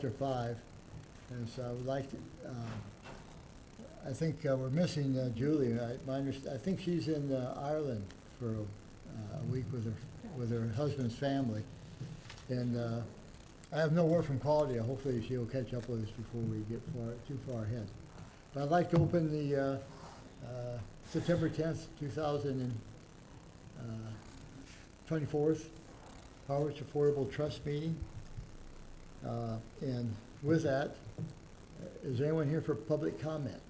after 5. And so I would like to, I think we're missing Julie. I think she's in Ireland for a week with her husband's family. And I have no word from Claudia. Hopefully she'll catch up with us before we get too far ahead. But I'd like to open the September 10th, 2024 Harwich Affordable Trust meeting. And with that, is there anyone here for public comment?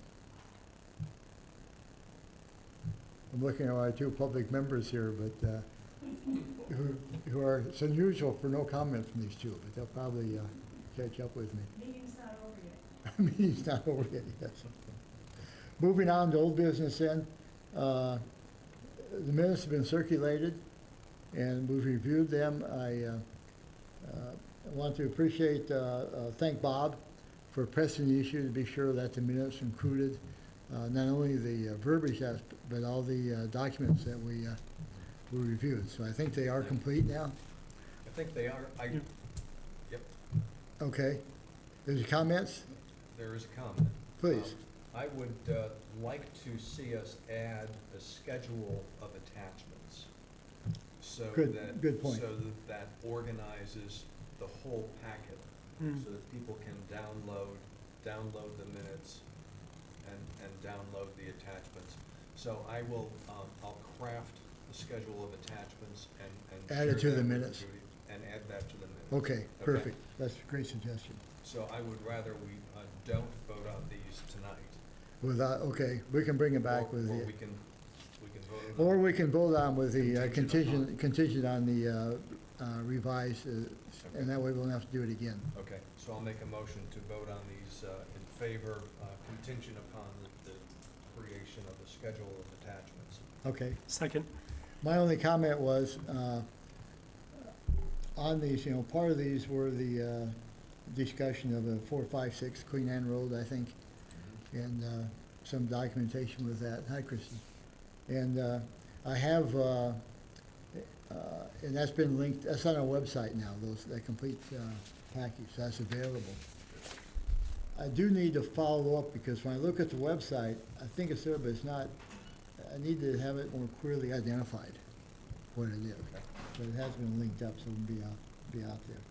I'm looking at our 2 public members here, but who are, it's unusual for no comment from these 2, but they'll probably catch up with me. Meeting's not over yet. Meeting's not over yet, yes. Moving on to old business then. The minutes have been circulated and we've reviewed them. I want to thank Bob for pressing the issue to be sure that the minutes included not only the verbiage but all the documents that we reviewed. So I think they are complete now. I think they are. Yep. Okay. There's comments? There is a comment. Please. I would like to see us add a schedule of attachments. So good point. So that organizes the whole packet, so that people can download the minutes and download the attachments. So I will, I'll craft the schedule of attachments and add it to the minutes. And add that to the minutes. Okay, perfect. That's a great suggestion. So I would rather we don't vote on these tonight. Okay, we can bring it back with the. We can vote on or we can vote on with the contingent on the revised, and that way we won't have to do it again. Okay, so I'll make a motion to vote on these in favor, contingent upon the creation of the schedule of attachments. Okay. Second. My only comment was on these, part of these were the discussion of the 456 Queen Anne Road, I think, and some documentation with that. Hi, Christy. And I have, and that's been linked, that's on our website now, that complete package, that's available. I do need to follow up because when I look at the website, I think it's there, but it's not, I need to have it more clearly identified what it is. Okay. But it has been linked up, so it'll be out there.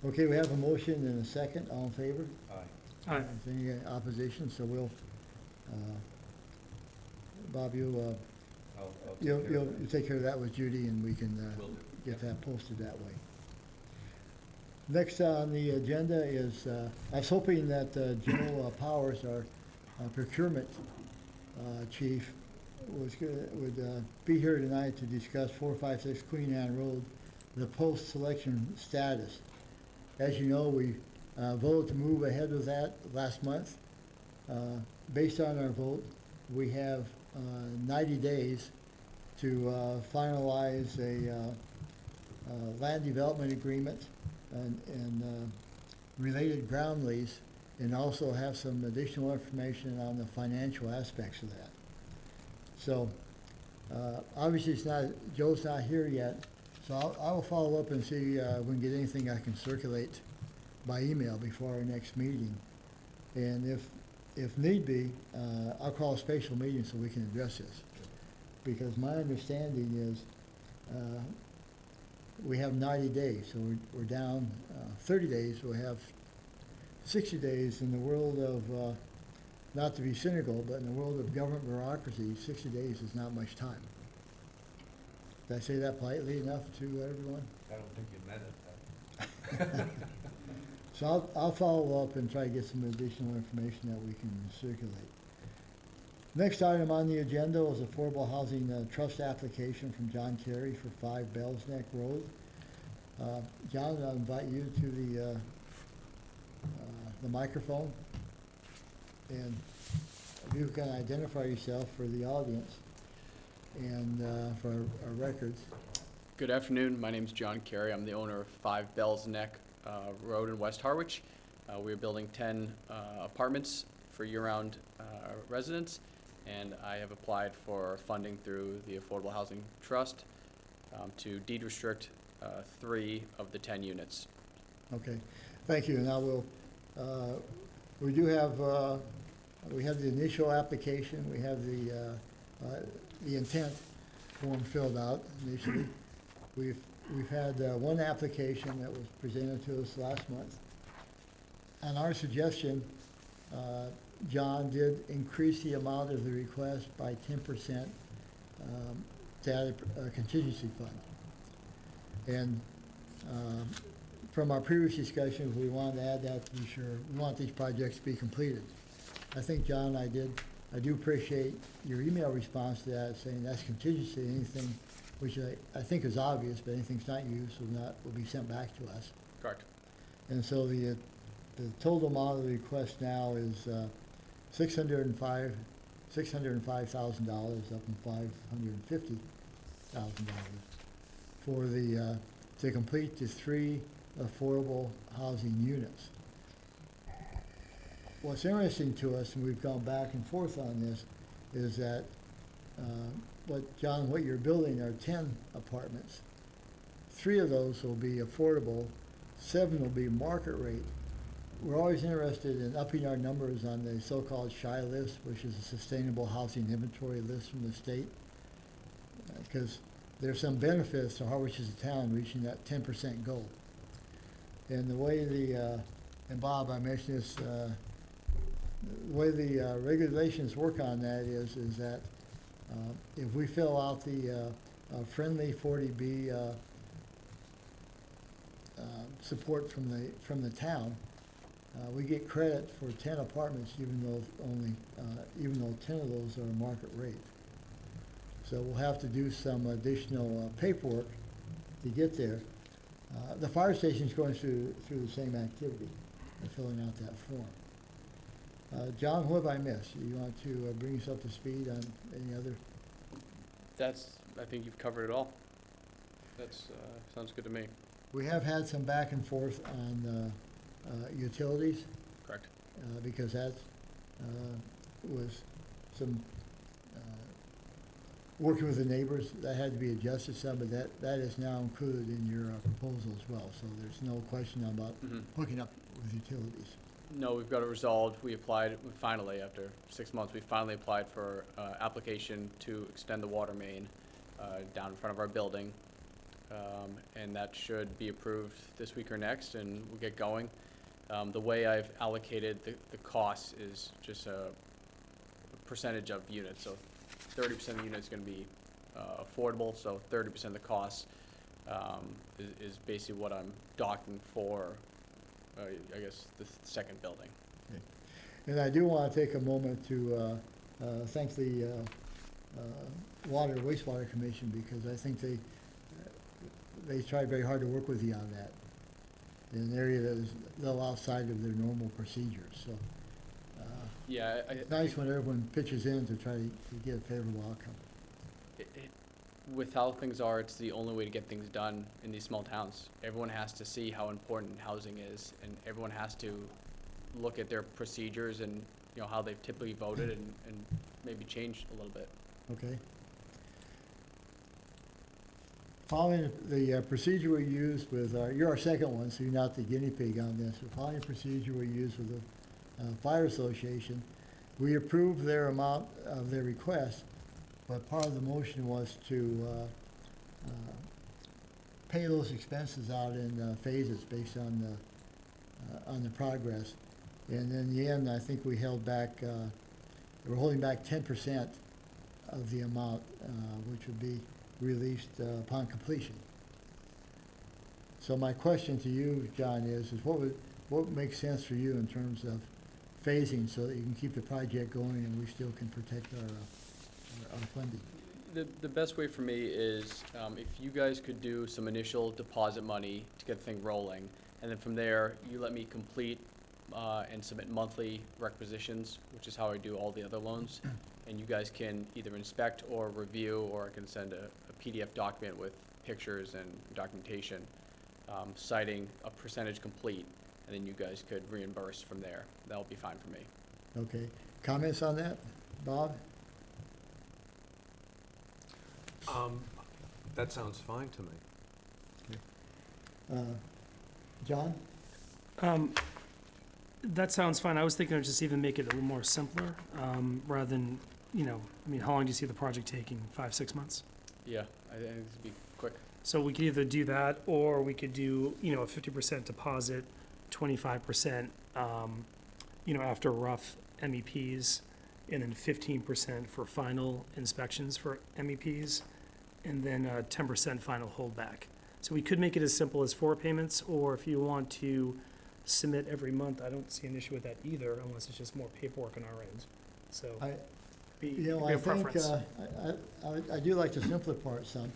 Okay, we have a motion and a second. All in favor? Aye. Aye. Is there any opposition? So we'll, Bob, you'll take care of that with Judy, and we can get that posted that way. Next on the agenda is, I was hoping that Joe Powers, our procurement chief, would be here tonight to discuss 456 Queen Anne Road, the post-selection status. As you know, we voted to move ahead with that last month. Based on our vote, we have 90 days to finalize a land development agreement and related ground lease, and also have some additional information on the financial aspects of that. So obviously Joe's not here yet, so I will follow up and see if we can get anything I can circulate by email before our next meeting. And if need be, I'll call a special meeting so we can address this. Because my understanding is we have 90 days, so we're down 30 days. We'll have 60 days in the world of, not to be cynical, but in the world of government bureaucracy, 60 days is not much time. Did I say that politely enough to everyone? I don't think you meant it. So I'll follow up and try to get some additional information that we can circulate. Next item on the agenda was Affordable Housing Trust application from John Carey for 5 Bells Neck Road. John, I'll invite you to the microphone, and if you can identify yourself for the audience and for our records. Good afternoon. My name is John Carey. I'm the owner of 5 Bells Neck Road in West Harwich. We're building 10 apartments for year-round residents, and I have applied for funding through the Affordable Housing Trust to deed restrict 3 of the 10 units. Okay. Thank you, and I will, we do have, we have the initial application, we have the intent form filled out initially. We've had one application that was presented to us last month. On our suggestion, John did increase the amount of the request by 10% to add a contingency fund. And from our previous discussions, we wanted to add that to be sure, we want these projects to be completed. I think, John, I do appreciate your email response to that, saying that's contingency, anything, which I think is obvious, but anything's not used will be sent back to us. Correct. And so the total amount of the request now is $605,000, up from $550,000 for the to complete the 3 affordable housing units. What's interesting to us, and we've gone back and forth on this, is that what you're building are 10 apartments. 3 of those will be affordable, 7 will be market rate. We're always interested in upping our numbers on the so-called SHI list, which is a Sustainable Housing Inventory list from the state, because there's some benefits to Harwich as a town reaching that 10% goal. And the way and Bob, I mentioned this, the way the regulations work on that is that if we fill out the friendly 40B support from the town, we get credit for 10 apartments, even though 10 of those are market rate. So we'll have to do some additional paperwork to get there. The fire station's going through the same activity, filling out that form. John, what have I missed? You want to bring us up to speed on any other? I think you've covered it all. That's, sounds good to me. We have had some back and forth on utilities. Correct. Because that was some working with the neighbors, that had to be adjusted some, but that is now included in your proposal as well. So there's no question about hooking up with utilities. No, we've got it resolved. We applied, finally, after 6 months, we finally applied for application to extend the water main down in front of our building. And that should be approved this week or next, and we'll get going. The way I've allocated the costs is just a percentage of units. So 30% of the units is going to be affordable, so 30% of the cost is basically what I'm docking for, I guess, the second building. Okay. And I do want to take a moment to thank the Wastewater Commission, because I think they tried very hard to work with you on that in an area that is a little outside of their normal procedures. So yeah, it's nice when everyone pitches in to try to get a favorable outcome. With how things are, it's the only way to get things done in these small towns. Everyone has to see how important housing is, and everyone has to look at their procedures and how they've typically voted and maybe change a little bit. Okay. Following the procedure we used with you're our second one, so you're not the guinea pig on this. But following the procedure we used with the Fire Association, we approved their amount of their request, but part of the motion was to pay those expenses out in phases based on the progress. And in the end, I think we held back. We're holding back 10% of the amount, which would be released upon completion. So my question to you, John, is what would make sense for you in terms of phasing so that you can keep the project going and we still can protect our funding? The best way for me is if you guys could do some initial deposit money to get the thing rolling, and then from there you let me complete and submit monthly requisitions, which is how I do all the other loans. And you guys can either inspect or review, or I can send a PDF document with pictures and documentation citing a percentage complete, and then you guys could reimburse from there. That'll be fine for me. Okay. Comments on that, Bob? That sounds fine to me. John? That sounds fine. I was thinking of just even make it a little more simpler, rather than, I mean, how long do you see the project taking? 5, 6 months? Yeah, I think it'd be quick. So we could either do that, or we could do, a 50% deposit, 25%, after rough MEPs, and then 15% for final inspections for MEPs, and then 10% final holdback. So we could make it as simple as 4 payments, or if you want to submit every month, I don't see an issue with that either, unless it's just more paperwork on our end. So, I be think, a preference. I do like the simpler part some.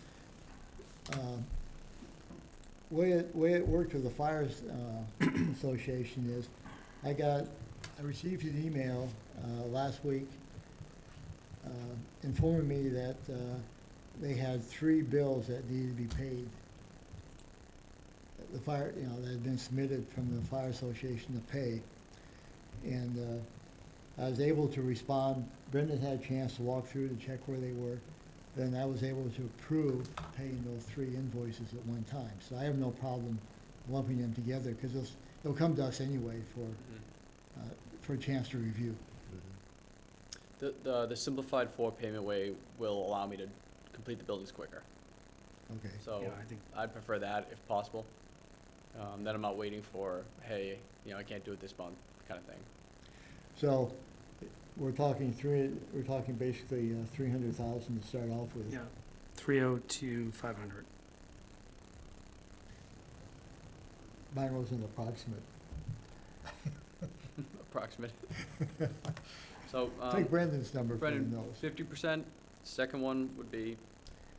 Way it worked with the Fires Association is, I received an email last week informing me that they had 3 bills that needed to be paid. The fire, that had been submitted from the Fire Association to pay. And I was able to respond. Brendan had a chance to walk through to check where they were. Then I was able to approve paying those 3 invoices at one time. So I have no problem lumping them together, because they'll come to us anyway for a chance to review. The simplified 4-payment way will allow me to complete the buildings quicker. Okay. So Yeah, I think- I'd prefer that if possible. Then I'm not waiting for, hey, I can't do it this month, kind of thing. So we're talking basically 300,000 to start off with. Yeah, 300 to 500. Mine was an approximate. Approximate. So, Take Brendan's number for the Brendan, nose. 50%. Second one would be,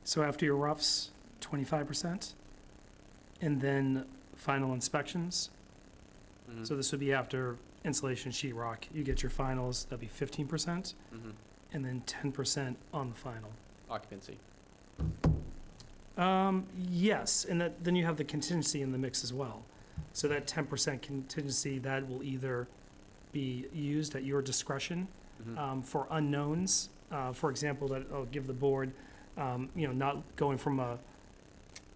So after your roughs, 25%, and then final inspections. mhm, So this would be after insulation, sheetrock. You get your finals, that'd be 15%, mhm, and then 10% on the final. occupancy. Yes, and then you have the contingency in the mix as well. So that 10% contingency, that will either be used at your discretion Mhm, for unknowns. For example, that I'll give the board, not going from a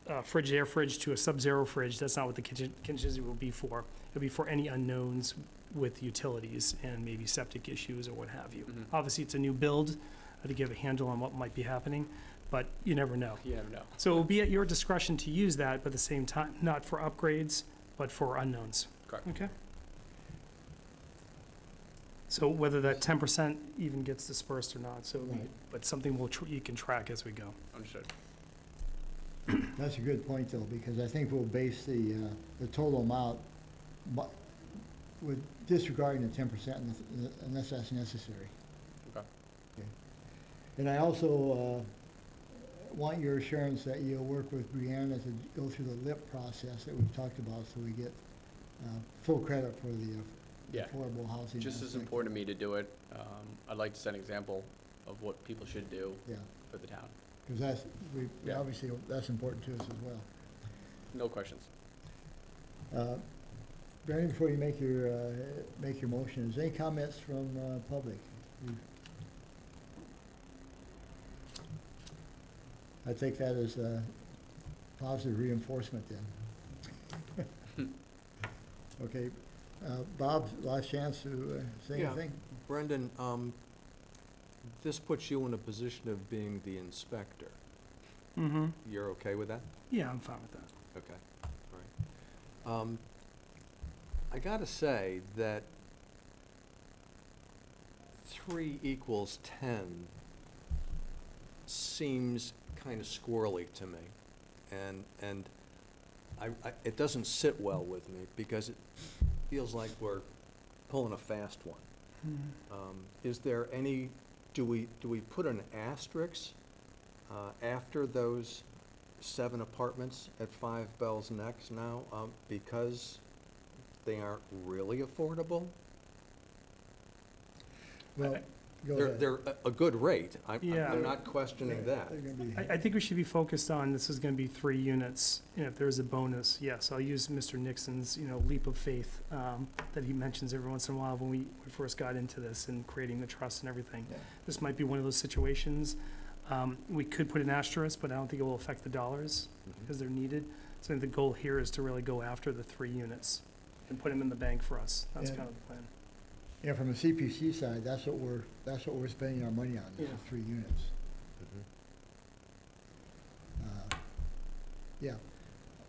air fridge to a sub-zero fridge. That's not what the contingency will be for. It'll be for any unknowns with utilities and maybe septic issues or what have you. mhm. Obviously, it's a new build to give a handle on what might be happening, but you never know. You never know. So it will be at your discretion to use that, but at the same time, not for upgrades, but for unknowns. Correct. Okay? So whether that 10% even gets dispersed or not, so, Right. but something you can track as we go. Understood. That's a good point, though, because I think we'll base the total amount with disregarding the 10% unless that's necessary. Okay. And I also want your assurance that you'll work with Brianna to go through the LIP process that we've talked about, so we get full credit for the Yeah. affordable housing. Just as aspect. important to me to do it. I'd like to set an example of what people should do Yeah, for the town. because Yeah. obviously, that's important to us as well. No questions. Brandon, before you make your motion, is there any comments from public? I take that as a positive reinforcement then. Okay, Bob, last chance to say Yeah. anything? Brendan, this puts you in a position of being the inspector. Mm-hmm. You're okay with that? Yeah, I'm fine with that. Okay, all right. I gotta say that 3 equals 10 seems kind of squirrely to me. And it doesn't sit well with me, because it feels like we're pulling a fast one. Is there any, do we put an asterisk after those 7 apartments at 5 Bell's Neck now, because they aren't really affordable? Well, go They're, ahead. they're a good rate. Yeah. I'm not questioning that. They're gonna be- I think we should be focused on, this is gonna be 3 units, and if there's a bonus, yes, I'll use Mr. Nixon's, leap of faith, that he mentions every once in a while when we first got into this and creating the trust and everything. Yeah. This might be one of those situations, we could put an asterisk, but I don't think it will affect the dollars, Mhm. because they're needed. So I think the goal here is to really go after the 3 units. and put them in the bank for us. That's Yeah. kind of the plan. Yeah, from the CPC side, that's what we're spending our money on, is the Yeah. 3 units. Yeah,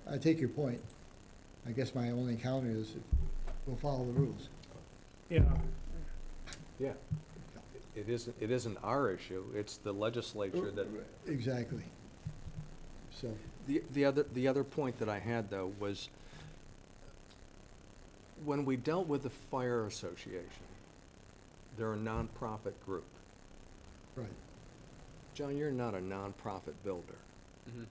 I take your point. I guess my only counter is we'll follow the rules. Yeah, Yeah. It isn't our issue, it's the legislature that. Exactly. So, The other point that I had, though, was when we dealt with the fire association, they're a nonprofit group. right. John, you're not a nonprofit builder. Mm-hmm.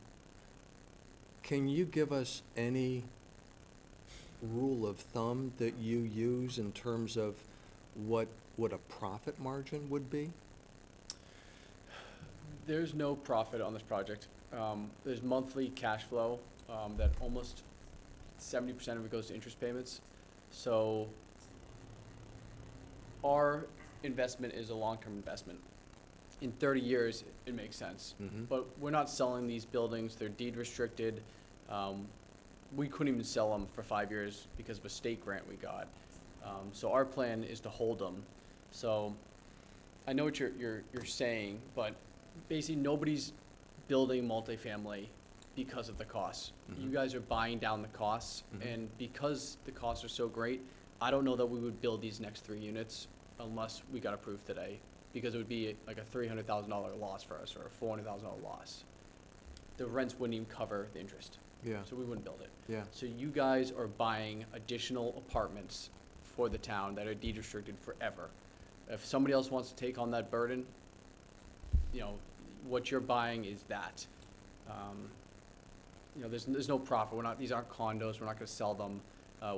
Can you give us any rule of thumb that you use in terms of what a profit margin would be? There's no profit on this project. There's monthly cash flow, that almost 70% of it goes to interest payments. So our investment is a long-term investment. In 30 years, it makes sense. Mhm. But we're not selling these buildings, they're deed restricted. We couldn't even sell them for 5 years because of a state grant we got. So our plan is to hold them. So I know what you're saying, but basically nobody's building multifamily because of the costs. You Mhm. guys are buying down the costs, Mhm. and because the costs are so great, I don't know that we would build these next 3 units unless we got approved today, because it would be like a $300,000 loss for us, or a $400,000 loss. The rents wouldn't even cover the interest, Yeah, so we wouldn't build it. yeah. So you guys are buying additional apartments for the town that are deed restricted forever. If somebody else wants to take on that burden, you know, what you're buying is that. You know, there's no profit. These aren't condos. We're not gonna sell them.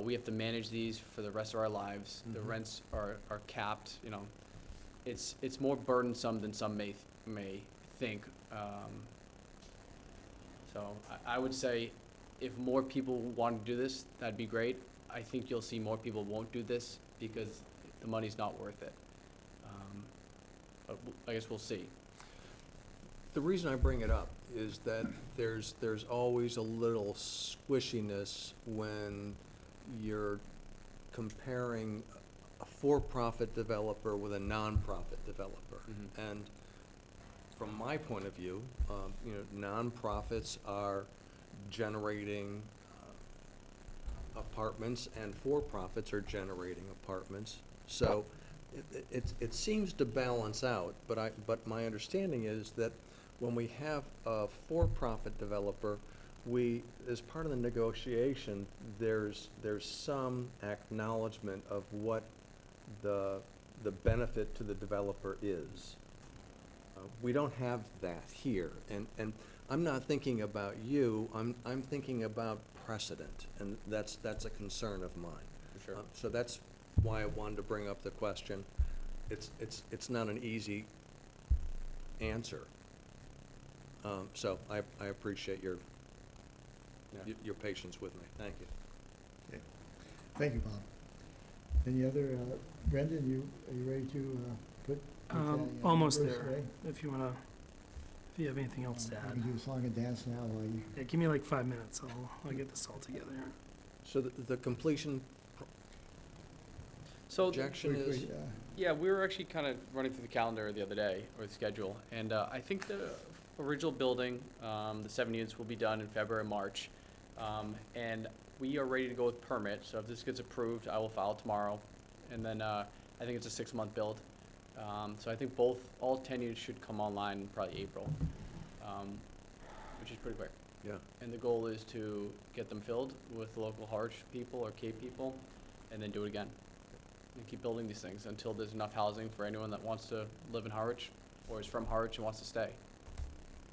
We have to manage these for the rest of our lives. The Mhm. rents are capped, you know. It's more burdensome than some may think. So I would say if more people want to do this, that'd be great. I think you'll see more people won't do this because the money's not worth it. But I guess we'll see. The reason I bring it up is that there's always a little squishiness when you're comparing a for-profit developer with a nonprofit developer. Mhm. And from my point of view, you know, nonprofits are generating apartments, and for-profits are generating apartments. So it seems to balance out, but my understanding is that when we have a for-profit developer, as part of the negotiation, there's some acknowledgement of what the benefit to the developer is. We don't have that here, and I'm not thinking about you, I'm thinking about precedent, and that's a concern of mine. For sure. So that's why I wanted to bring up the question. It's not an easy answer. So I appreciate your Yeah. your patience with me. Thank you. Okay. Thank you, Bob. Any other, Brendan, are you ready to put? almost first there. way? If you wanna, if you have anything else to You add. can do a song and dance now while you. Yeah, give me like 5 minutes. I'll get this all together. So the completion So projection Wait, is, wait, yeah, we were actually kind of running through the calendar the other day, or the schedule, and I think the original building, the 7 units will be done in February, March. And we are ready to go with permit, so if this gets approved, I will file tomorrow. And then I think it's a 6-month build. So I think all 10 units should come online in probably April, which is pretty quick. yeah. And the goal is to get them filled with local Harwich people or Cape people, and then do it again. And keep building these things until there's enough housing for anyone that wants to live in Harwich or is from Harwich and wants to stay.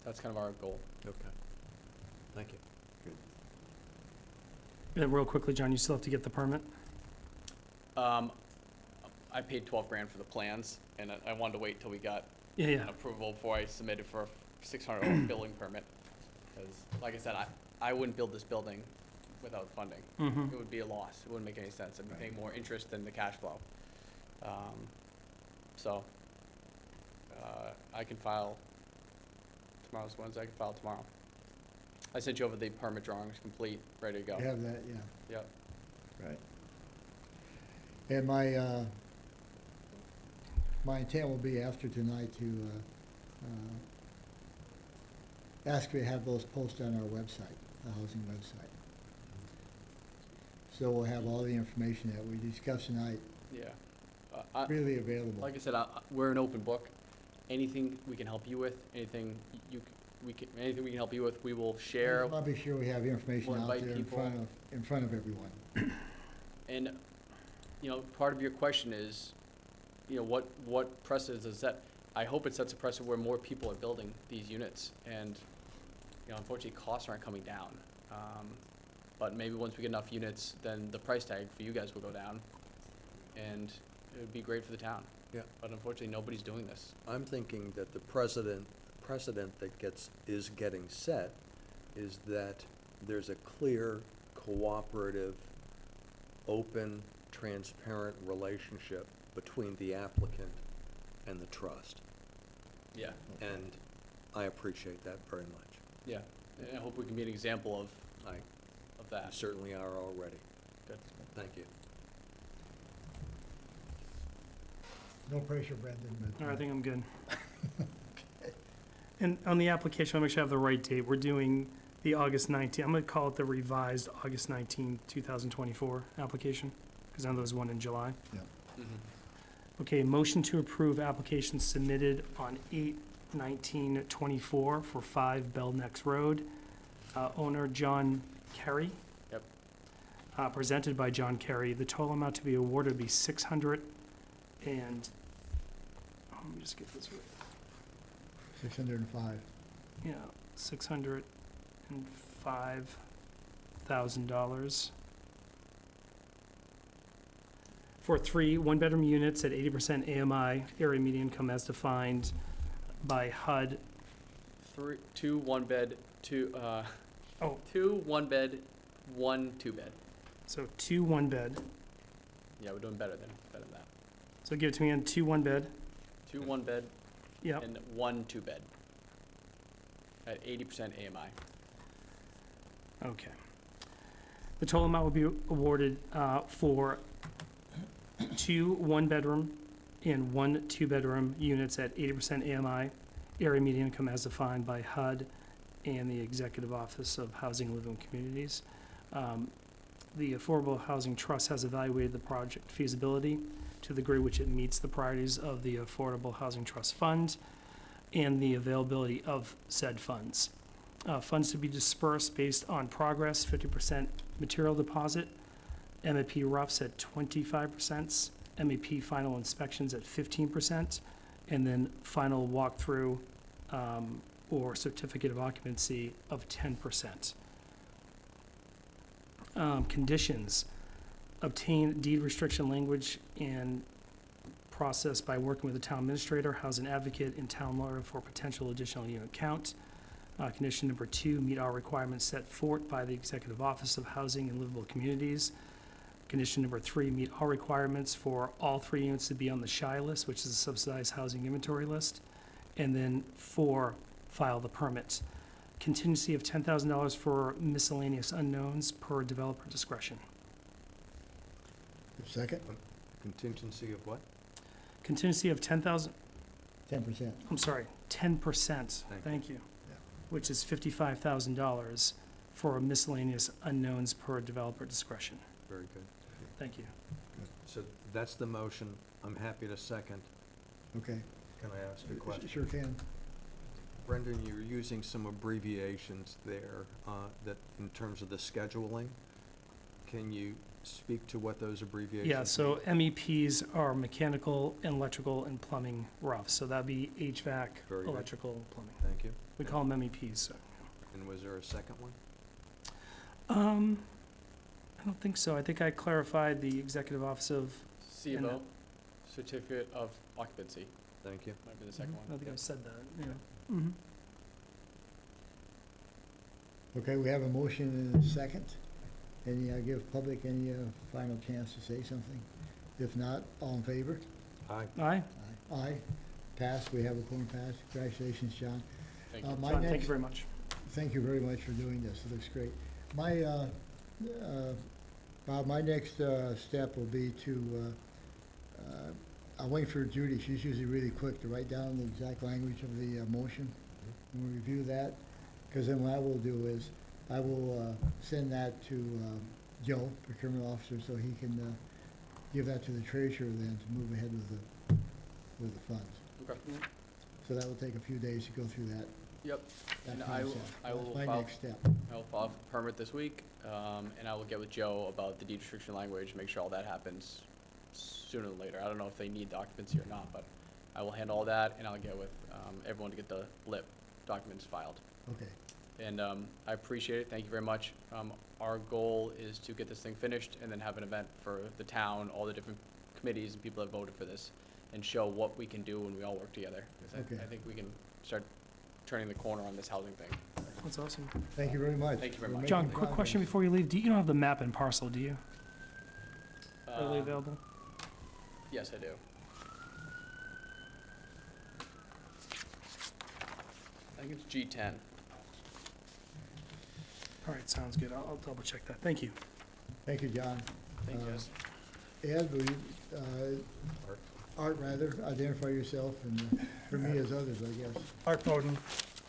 That's kind of our goal. Okay. Thank you. And real quickly, John, you still have to get the permit? I paid $12,000 for the plans, and I wanted to wait till we got Yeah, an yeah. approval before I submitted for a $600 building permit. Because, like I said, I wouldn't build this building without funding. Mm-hmm. It would be a loss. It wouldn't make any sense. I'd be paying more interest than the cash flow. So I can file, tomorrow's Wednesday, I can file tomorrow. I sent you over the permit drawings, complete, ready to go. You have that, yeah, Yep. right. And my intent will be after tonight to ask you to have those posted on our website, the housing website. So we'll have all the information that we discussed tonight Yeah. really available. Like I said, we're an open book. Anything we can help you with, anything anything we can help you with, we will share. I'll be sure we have information We'll out invite there people. in front of everyone. And, you know, part of your question is, you know, what precedent does it set? I hope it sets a precedent where more people are building these units, and, you know, unfortunately, costs aren't coming down. But maybe once we get enough units, then the price tag for you guys will go down, and it would be great for the town. Yeah. But unfortunately, nobody's doing this. I'm thinking that the precedent that is getting set is that there's a clear, cooperative, open, transparent relationship between the applicant and the trust. Yeah, And I appreciate that very much. yeah. And I hope we can be an example of You that. certainly are already. Good. Thank you. No pressure, Brendan, but. All right, I think I'm good. And on the application, I make sure I have the right date. We're doing the August 19th. I'm going to call it the revised August 19th, 2024 application, because I know there was one in July. Mhm. Okay, motion to approve application submitted on 8/19/24 for 5 Bell Necks Road. Owner John Kerry. Yep. Presented by John Kerry. The total amount to be awarded would be 600 and, let me just get this right. 605. Yeah, $605,000 for 3 one-bedroom units at 80% AMI, area median income as defined by HUD. Two one-bed, two, Oh. 2 one-bed, 1 two-bed. So 2 one-bed. Yeah, we're doing better than that. So give it to me on 2 one-bed. 2 one-bed Yep. and 1 two-bed at 80% AMI. Okay. The total amount will be awarded for 2 one-bedroom and 1 two-bedroom units at 80% AMI, area median income as defined by HUD and the Executive Office of Housing and Living Communities. The Affordable Housing Trust has evaluated the project feasibility to the degree which it meets the priorities of the Affordable Housing Trust Fund and the availability of said funds. Funds to be dispersed based on progress, 50% material deposit, MEP roughs at 25%, MEP final inspections at 15%, and then final walkthrough or certificate of occupancy of 10%. Conditions: obtain deed restriction language and process by working with the town administrator, housing advocate, and town lawyer for potential additional unit count. Condition number 2, meet all requirements set forth by the Executive Office of Housing and Livable Communities. Condition number 3, meet all requirements for all 3 units to be on the SHI list, which is a subsidized housing inventory list. And then 4, file the permit. Contingency of $10,000 for miscellaneous unknowns per developer discretion. Second, Contingency of what? Contingency of 10,000, 10%. I'm sorry, 10%, thank you, Yeah. which is $55,000 for miscellaneous unknowns per developer discretion. Very good. Thank you. So that's the motion. I'm happy to second. Okay. Can I ask a question? Sure can. Brendan, you're using some abbreviations there that in terms of the scheduling. Can you speak to what those abbreviations Yeah, so mean? MEPs are mechanical, electrical, and plumbing roughs, so that'd be HVAC, Very good. electrical, plumbing. Thank you. We call them MEPs, so. And was there a second one? I don't think so. I think I clarified the Executive Office of, C of O, certificate of occupancy, Thank you. might be the second I one. think I Yep. said that, yeah. Mhm. Okay, we have a motion and a second. Any, give public any final chance to say something? If not, all in favor? Aye. Aye? Aye. Passed, we have a quorum passed. Congratulations, John. Thank you. My John, thank next- you very much. Thank you very much for doing this, it looks great. My Bob, my next step will be to, I'll wait for Judy, she's usually really quick to write down the exact language of the motion, and we'll review that, because then what I will do is, I will send that to Joe, procurement officer, so he can give that to the treasurer then to move ahead with the funds. Okay. So that will take a few days to go through that Yep. And process. I will That's my file, next step. I will file for permit this week, and I will get with Joe about the deed restriction language, make sure all that happens sooner than later. I don't know if they need the occupancy or not, but I will handle all that, and I'll get with everyone to get the LIP documents filed. Okay, And I appreciate it, thank you very much. Our goal is to get this thing finished and then have an event for the town, all the different committees and people that voted for this, and show what we can do when we all work together. 'Cause Okay. I think we can start turning the corner on this housing thing. That's awesome. thank you very much. Thank you very We're much. John, making quick question progress. before you leave. You don't have the map and parcel, do you? Readily available? Yes, I do. I think it's G10. All right, sounds good. I'll double check that. Thank you. Thank you, John. Thank you, guys. Ed, will you, Art rather, identify yourself and for me as others, I guess. Art Bowden,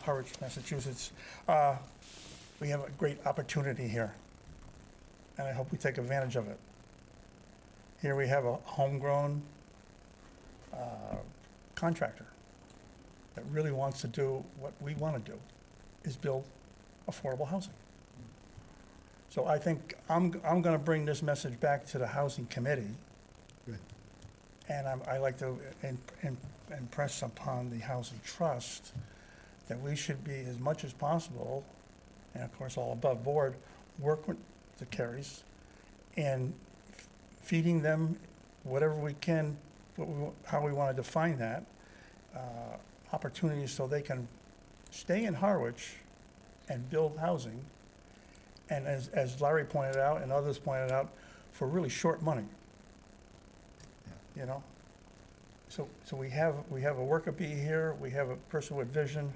Harwich, Massachusetts. We have a great opportunity here, and I hope we take advantage of it. Here we have a homegrown contractor that really wants to do what we want to do, is build affordable housing. So I think I'm going to bring this message back to the Housing Committee. Good. And I like to impress upon the Housing Trust that we should be, as much as possible, and of course all above board, work with the Carries and feeding them whatever we can, how we want to define that, opportunities so they can stay in Harwich and build housing. And as Larry pointed out and others pointed out, for really short money. You know? So we have a worker bee here, we have a person with vision,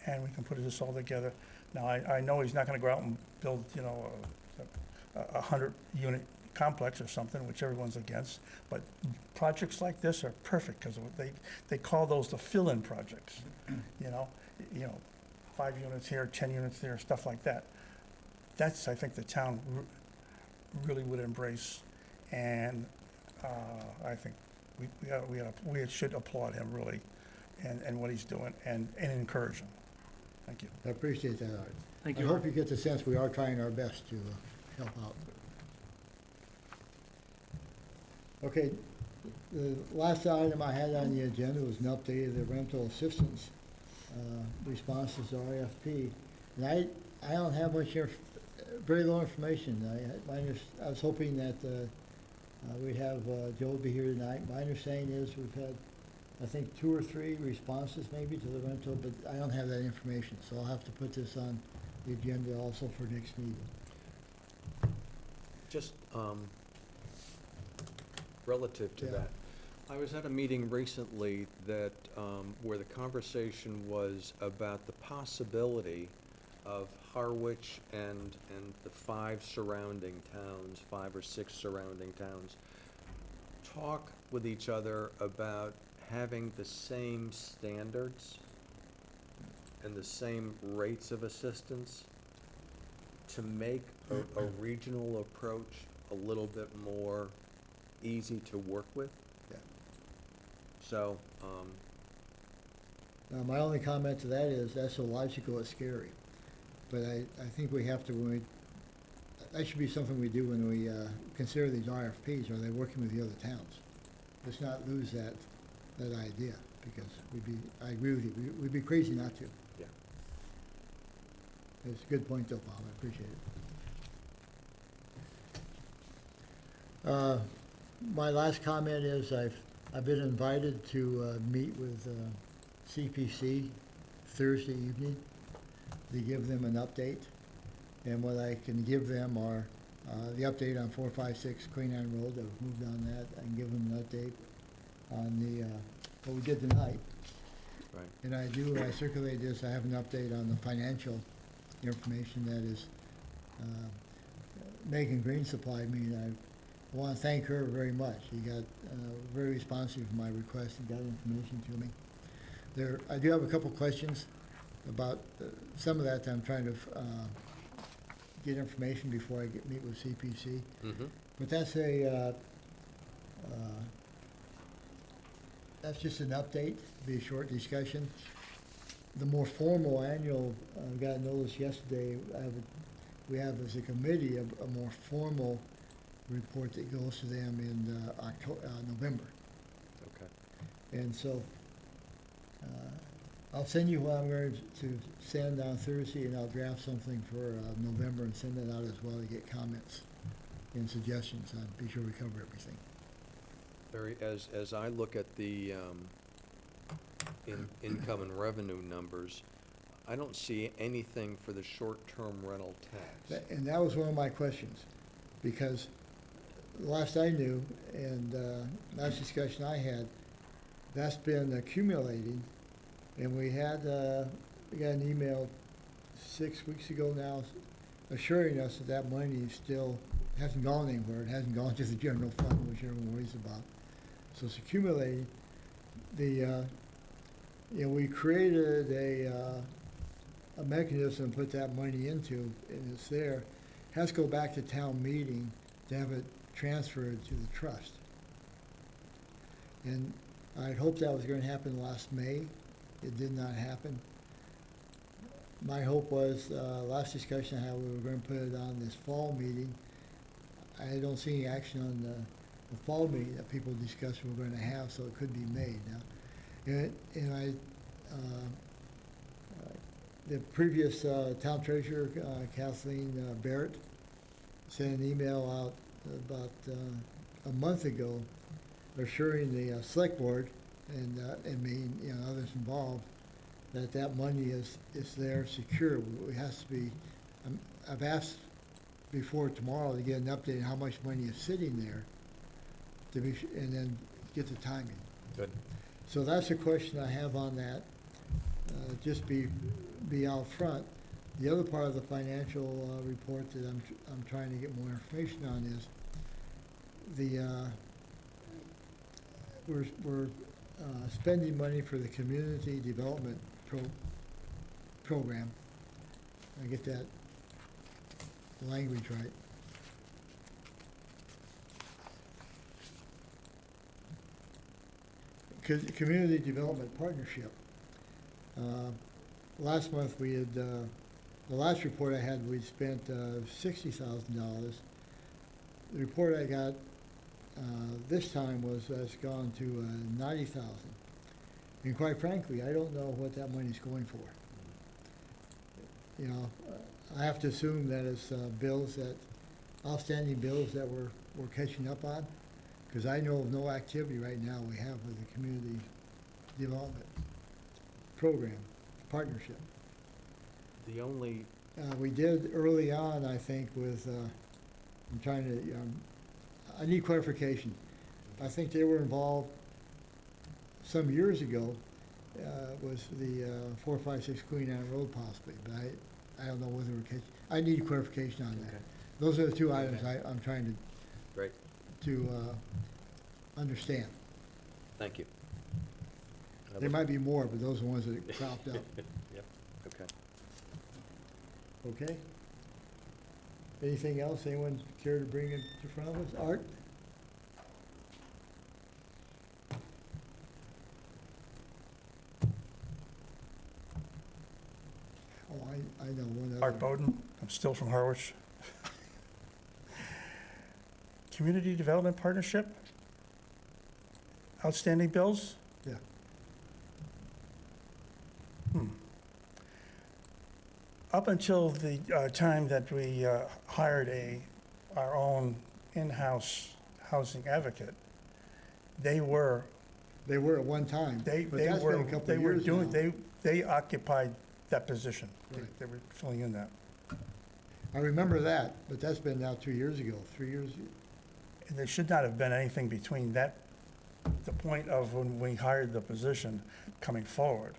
and we can put this all together. Now, I know he's not gonna go out and build, you know, a 100-unit complex or something, which everyone's against, but projects like this are perfect, because they call those the fill-in projects, you know, 5 units here, 10 units there, stuff like that. That's, I think, the town really would embrace, and I think we should applaud him, really, and what he's doing, and encourage him. Thank you. I appreciate that, Art. Thank I you, hope Art. you get the sense we are trying our best to help out. Okay, the last item I had on the agenda was an update of the rental assistance responses to RFP. And I don't have much, very little information. I was hoping that we'd have Joe be here tonight. My understanding is we've had, I think, 2 or 3 responses maybe to the rental, but I don't have that information. So I'll have to put this on the agenda also for next meeting. Just relative to Yeah. that, I was at a meeting recently that, where the conversation was about the possibility of Harwich and the 5 surrounding towns, 5 or 6 surrounding towns, talk with each other about having the same standards and the same rates of assistance to make a regional approach a little bit more easy to work with. Yeah. So, My only comment to that is that's so logical, it's scary. But I think we have to, that should be something we do when we consider these RFPs. Are they working with the other towns? Let's not lose that idea, because I agree with you, we'd be crazy not to. yeah. It's a good point though, Bob, I appreciate it. My last comment is I've been invited to meet with CPC Thursday evening to give them an update. And what I can give them are the update on 456 Queen Anne Road. I've moved on that. I can give them an update on the what we did tonight. Right. And I circulated this, I have an update on the financial information that is Megan Green supplied me, and I want to thank her very much. She got very responsive to my request and got information to me. I do have a couple questions about some of that I'm trying to get information before I meet with CPC. Mm-hmm. But that's just an update, be a short discussion. The more formal annual, I got a notice yesterday, we have as a committee a more formal report that goes to them in November. Okay. And so I'll send you what I'm going to send on Thursday, and I'll draft something for November and send it out as well to get comments and suggestions. I'll be sure we cover everything. As I look at the income and revenue numbers, I don't see anything for the short-term rental tax. And that was one of my questions, because last I knew, and last discussion I had, that's been accumulating, and we got an email 6 weeks ago now assuring us that that money still hasn't gone anywhere. It hasn't gone to the general fund, which everyone worries about. So it's accumulating. We created a mechanism to put that money into, and it's there. Has to go back to town meeting to have it transferred to the trust. And I'd hoped that was going to happen last May. It did not happen. My hope was, last discussion I had, we were going to put it on this fall meeting. I don't see any action on the fall meeting that people discussed we're going to have, so it could be made now. The previous town treasurer, Kathleen Barrett, sent an email out about a month ago assuring the select board and me, others involved, that money is there secure. It has to be, I've asked before tomorrow to get an update on how much money is sitting there and then get the timing. Good. So that's a question I have on that. Just be out front. The other part of the financial report that I'm trying to get more information on is we're spending money for the community development program. I get that language right. Community Development Partnership. Last month we had, the last report I had, we'd spent $60,000. The report I got this time was it's gone to $90,000. And quite frankly, I don't know what that money's going for. I have to assume that it's outstanding bills that we're catching up on, because I know of no activity right now we have with the community development program partnership. The only we did early on, I think, with I'm trying to. I need clarification. I think they were involved some years ago. Was the 456 Queen Anne Road possibly, but I don't know whether we're catching. I need clarification on that. Okay. Those are the two items I'm trying Great. to understand. Thank you. There might be more, but those are the ones that cropped up. Yep. Okay. Okay? Anything else? Anyone care to bring it to front of us? Art? Oh, I know one other. Art Bowden, I'm still from Harwich. Community Development Partnership? Outstanding bills? Yeah. Up until the time that we hired our own in-house housing advocate, they were They were at one time, They but that's been a couple they of were years doing, now. they occupied that position. Right. They were filling in that. I remember that, but that's been now 2 years ago, 3 years. And there should not have been anything between the point of when we hired the position coming forward.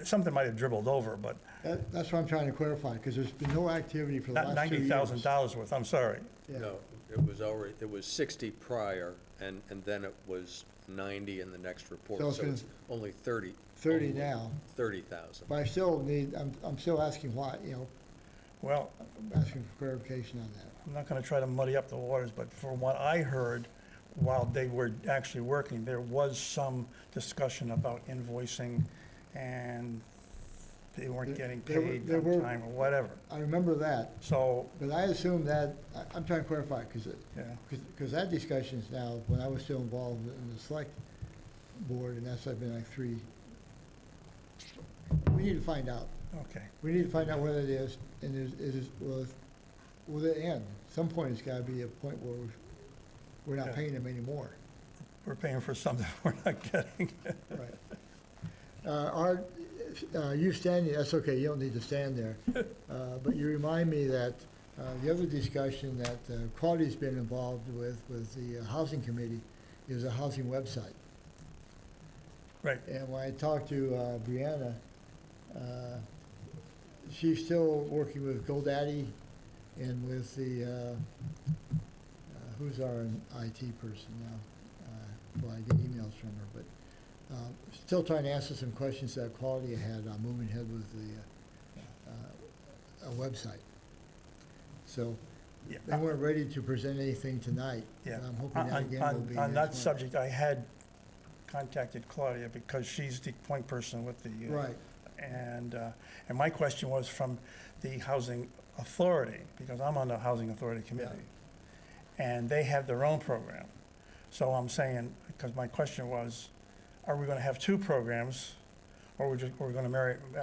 something might have dribbled over, but That's what I'm trying to clarify, because there's been no activity for the not last 2 years. $90,000 worth, I'm sorry. Yeah. No, it was 60 prior, and then it was 90 in the next report, So it's so gonna- it's only 30. 30 only now. 30,000. But I still need, I'm still asking why, Well, I'm asking for clarification on that. I'm not gonna try to muddy up the waters, but from what I heard, while they were actually working, there was some discussion about invoicing, and they weren't getting There were- paid there on were- time or whatever. I remember that, So, but I assume that, I'm trying to clarify, yeah, because that discussion's now, when I was still involved in the select board, and that's been like 3. We need to find out. okay. We need to find out what it is, and will it end? Some point, it's gotta be a point where we're not Yeah. paying them anymore. We're paying for something we're not getting. Right. You standing, that's okay, you don't need to stand there. But you remind me that the other discussion that Claudia's been involved with the Housing Committee is a housing website. Right, And when I talked to Brianna, she's still working with GoDaddy and with the, who's our IT person now? Well, I get emails from her, but still trying to answer some questions that Claudia had on moving ahead with the a website. So yeah. they weren't ready to present anything tonight. Yeah. And I'm hoping that again will be On next that month. subject, I had contacted Claudia because she's the point person with the. Right. And my question was from the Housing Authority, because I'm on the Housing Authority Committee. And they have their own program. So I'm saying, because my question was, are we gonna have 2 programs? Or we're gonna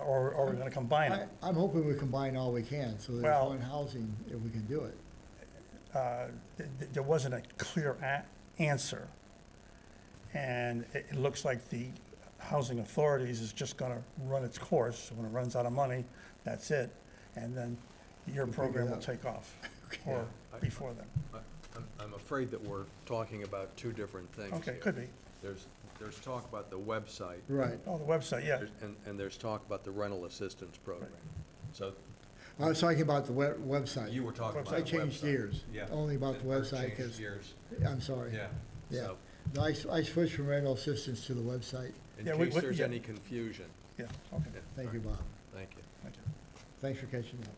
or we're gonna combine them? I'm hoping we combine all we can, so there's Well- one housing if we can do it. There wasn't a clear answer. And it looks like the Housing Authorities is just gonna run its course. When it runs out of money, that's it. And then your We'll figure program it will out. take off, Yeah, or I- before then. I'm afraid that we're talking about 2 different things Okay, here. could be. There's talk about the website, Right. Oh, the website, yeah. and there's talk about the rental assistance program. So I was talking about the website. you were talking about I the changed website. gears. Yeah. Only about the Or website, changed because, gears. I'm sorry. Yeah. Yeah. So, No, I switched from rental assistance to the website. in Yeah, case there's yeah. any confusion. Yeah, okay, Yeah, Thank all you, right. Bob. Thank you. thank you. Thanks for catching up.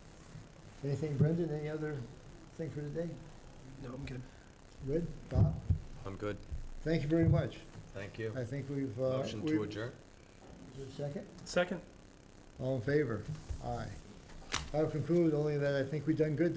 Anything, Brendan, any other thing for today? No, I'm good. Good? Bob? I'm good. Thank you very much. Thank you. I think we've, Motion to adjourn? is there a second? Second. All in favor? Aye. I'll conclude only that I think we've done good today.